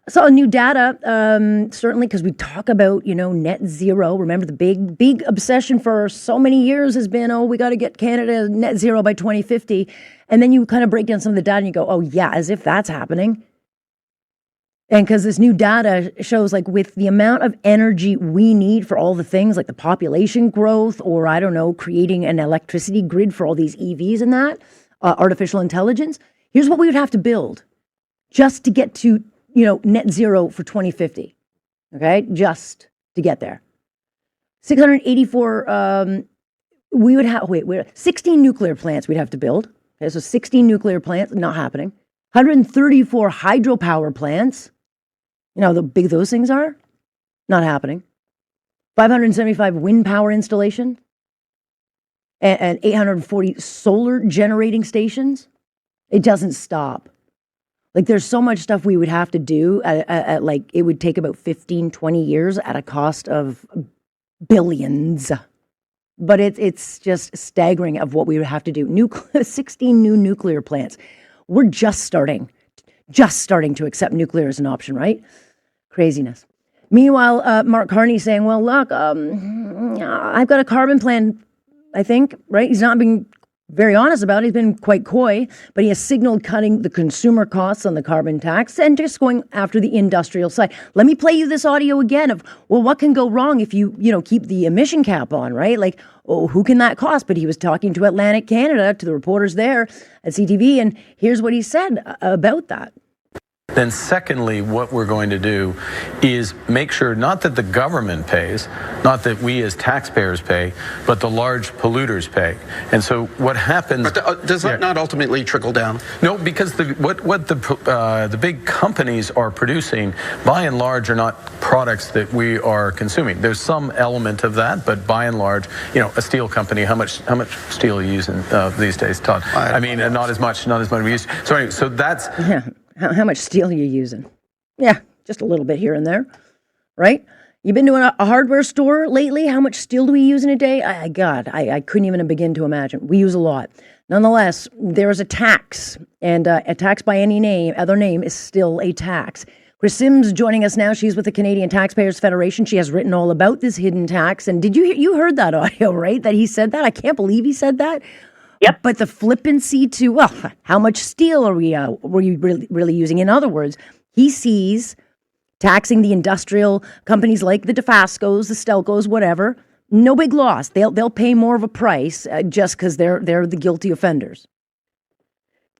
saw new data, certainly, because we talk about, net zero. Remember, the big obsession for so many years has been, we got to get Canada net zero by 2050. And then you kind of break down some of the data and you go, oh, yeah, as if that's happening. And because this new data shows, like, with the amount of energy we need for all the things like the population growth or, I don't know, creating an electricity grid for all these EVs and that, artificial intelligence, here's what we would have to build just to get to, net zero for 2050. Okay, just to get there. 684, we would have, 16 nuclear plants we'd have to build. Okay, so 16 nuclear plants, not happening. 134 hydropower plants. You know how big those things are? Not happening. 575 wind power installation and 840 solar generating stations. It doesn't stop. Like, there's so much stuff we would have to do at like, it would take about 15, 20 years at a cost of billions. But it's just staggering of what we would have to do. 16 new nuclear plants. We're just starting to accept nuclear as an option, right? Craziness. Meanwhile, Mark Carney saying, well, look, I've got a carbon plan, I think, right? He's not being very honest about it. He's been quite coy, but he has signaled cutting the consumer costs on the carbon tax and just going after the industrial side. Let me play you this audio again of, well, what can go wrong if you keep the emission cap on, right? Like, who can that cost? But he was talking to Atlantic Canada, to the reporters there at CTV, and here's what he said about that. Then secondly, what we're going to do is make sure not that the government pays, not that we as taxpayers pay, but the large polluters pay. And so what happens... But does that not ultimately trickle down? No, because what the big companies are producing, by and large, are not products that we are consuming. There's some element of that, but by and large, a steel company, how much steel are you using these days, Todd? I mean, not as much we used. So that's... Yeah. How much steel are you using? Yeah, just a little bit here and there, right? You've been to a hardware store lately? How much steel do we use in a day? I couldn't even begin to imagine. We use a lot. Nonetheless, there is a tax, and a tax by any other name is still a tax. Chris Sims joining us now. She's with the Canadian Taxpayers Federation. She has written all about this hidden tax. And you heard that audio, right? That he said that? I can't believe he said that. Yep. But the flippancy to, well, how much steel were you really using? In other words, he sees taxing the industrial companies like the Dofascos, the Stelcos, whatever. No big loss. They'll pay more of a price just because they're the guilty offenders.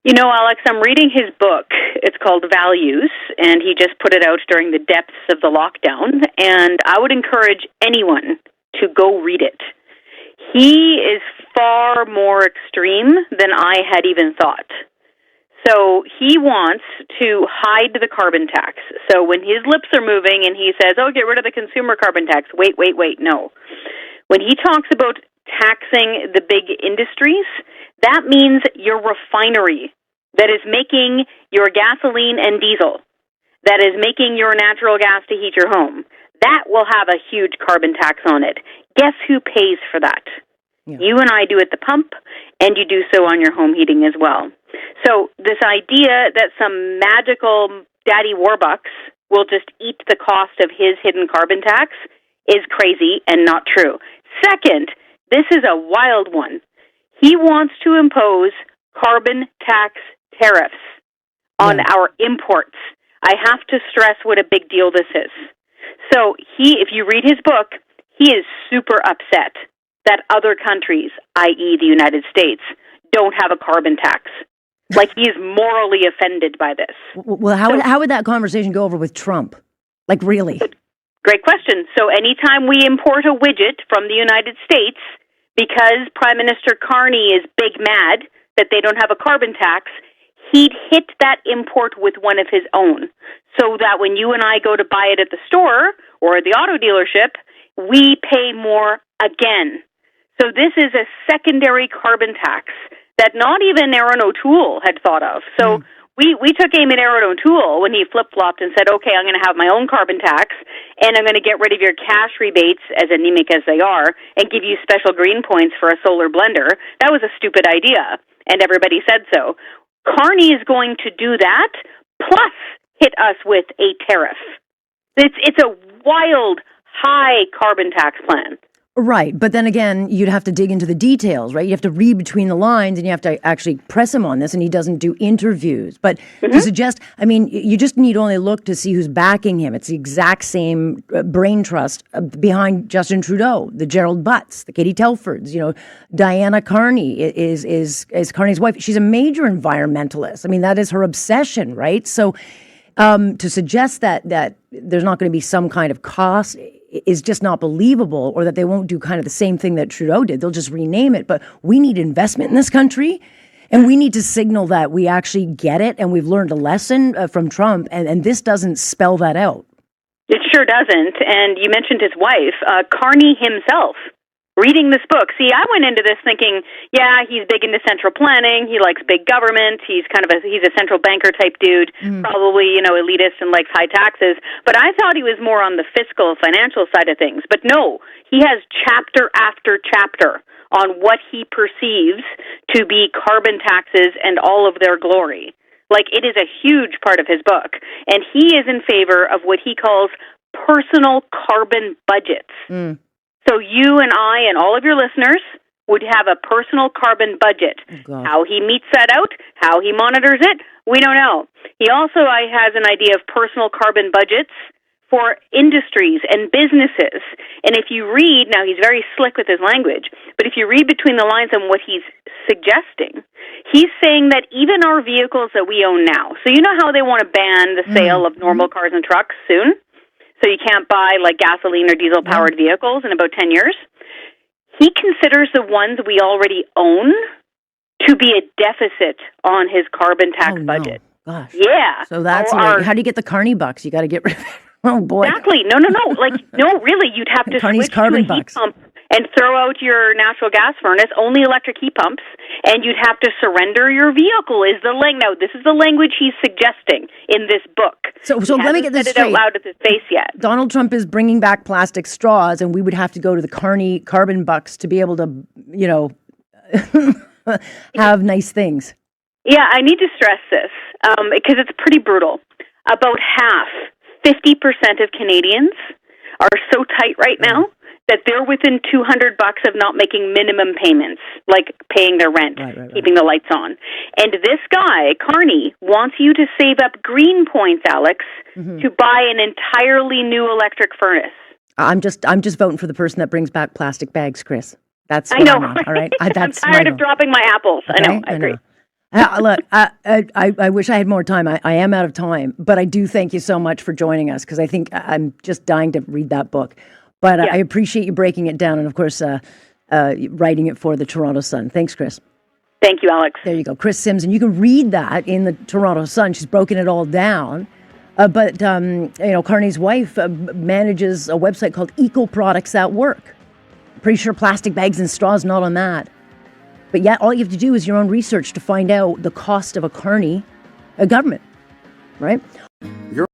Alex, I'm reading his book. It's called Values, and he just put it out during the depths of the lockdown. And I would encourage anyone to go read it. He is far more extreme than I had even thought. So he wants to hide the carbon tax. So when his lips are moving and he says, get rid of the consumer carbon tax, wait, no. When he talks about taxing the big industries, that means your refinery that is making your gasoline and diesel, that is making your natural gas to heat your home. That will have a huge carbon tax on it. Guess who pays for that? Yeah. You and I do at the pump, and you do so on your home heating as well. So this idea that some magical daddy Warbucks will just eat the cost of his hidden carbon tax is crazy and not true. Second, this is a wild one. He wants to impose carbon tax tariffs on our imports. I have to stress what a big deal this is. So if you read his book, he is super upset that other countries, i.e. the United States, don't have a carbon tax. Like, he is morally offended by this. Well, how would that conversation go over with Trump? Like, really? Great question. So anytime we import a widget from the United States, because Prime Minister Carney is big mad that they don't have a carbon tax, he'd hit that import with one of his own, so that when you and I go to buy it at the store or the auto dealership, we pay more again. So this is a secondary carbon tax that not even Aaron O'Toole had thought of. So we took aim at Aaron O'Toole when he flip-flopped and said, okay, I'm going to have my own carbon tax, and I'm going to get rid of your cash rebates, as anemic as they are, and give you special green points for a solar blender. That was a stupid idea, and everybody said so. Carney is going to do that, plus hit us with a tariff. It's a wild, high carbon tax plan. Right. But then again, you'd have to dig into the details, right? You have to read between the lines and you have to actually press him on this, and he doesn't do interviews. But to suggest, I mean, you just need only look to see who's backing him. It's the exact same brain trust behind Justin Trudeau, the Gerald Butts, the Katie Telfords, Diana Carney is Carney's wife. She's a major environmentalist. I mean, that is her obsession, right? So to suggest that there's not going to be some kind of cost is just not believable, or that they won't do kind of the same thing that Trudeau did. They'll just rename it. But we need investment in this country, and we need to signal that we actually get it, and we've learned a lesson from Trump, and this doesn't spell that out. It sure doesn't. And you mentioned his wife, Carney himself, reading this book. See, I went into this thinking, yeah, he's big into central planning. He likes big government. He's he's a central banker type dude, probably, elitist and likes high taxes. But I thought he was more on the fiscal, financial side of things. But no, he has chapter after chapter on what he perceives to be carbon taxes and all of their glory. Like, it is a huge part of his book. And he is in favor of what he calls personal carbon budgets. So you and I and all of your listeners would have a personal carbon budget. Oh, how he meets that out, how he monitors it, we don't know. He also has an idea of personal carbon budgets for industries and businesses. And if you read, now he's very slick with his language, but if you read between the lines on what he's suggesting, he's saying that even our vehicles that we own now, so you know how they want to ban the sale of normal cars and trucks soon? So you can't buy like gasoline or diesel-powered vehicles in about 10 years. He considers the ones we already own to be a deficit on his carbon tax budget. Gosh. Yeah. So that's how do you get the Carney bucks? You got to get rid of it. Oh, boy. Exactly. No. No, really, you'd have to Carney's switch carbon to a heat bucks. pump and throw out your natural gas furnace, only electric heat pumps, and you'd have to surrender your vehicle is the Now, this is the language he's suggesting in this book. So let me get this straight. straight. It out loud at his face yet. Donald Trump is bringing back plastic straws, and we would have to go to the Carney carbon bucks to be able to, have nice things. Yeah, I need to stress this because it's pretty brutal. About half, 50% of Canadians are so tight right now that they're within $200 of not making minimum payments, like paying their rent, keeping the lights on. And this guy, Carney, wants you to save up green points, Alex, to buy an entirely new electric furnace. I'm just voting for the person that brings back plastic bags, Chris. That's what I know. I'm on, all right? I'm tired of dropping my apples. Okay? I know. I agree. Look, I wish I had more time. I am out of time, but I do thank you so much for joining us, because I think I'm just dying to read that book. But I appreciate you breaking it down and, of course, writing it for the Toronto Sun. Thanks, Chris. Thank you, Alex. There you go. Chris Sims. And you can read that in the Toronto Sun. She's broken it all down. But Carney's wife manages a website called Eco Products at Work. Pretty sure plastic bags and straws not on that. But yet, all you have to do is your own research to find out the cost of a Carney government, right?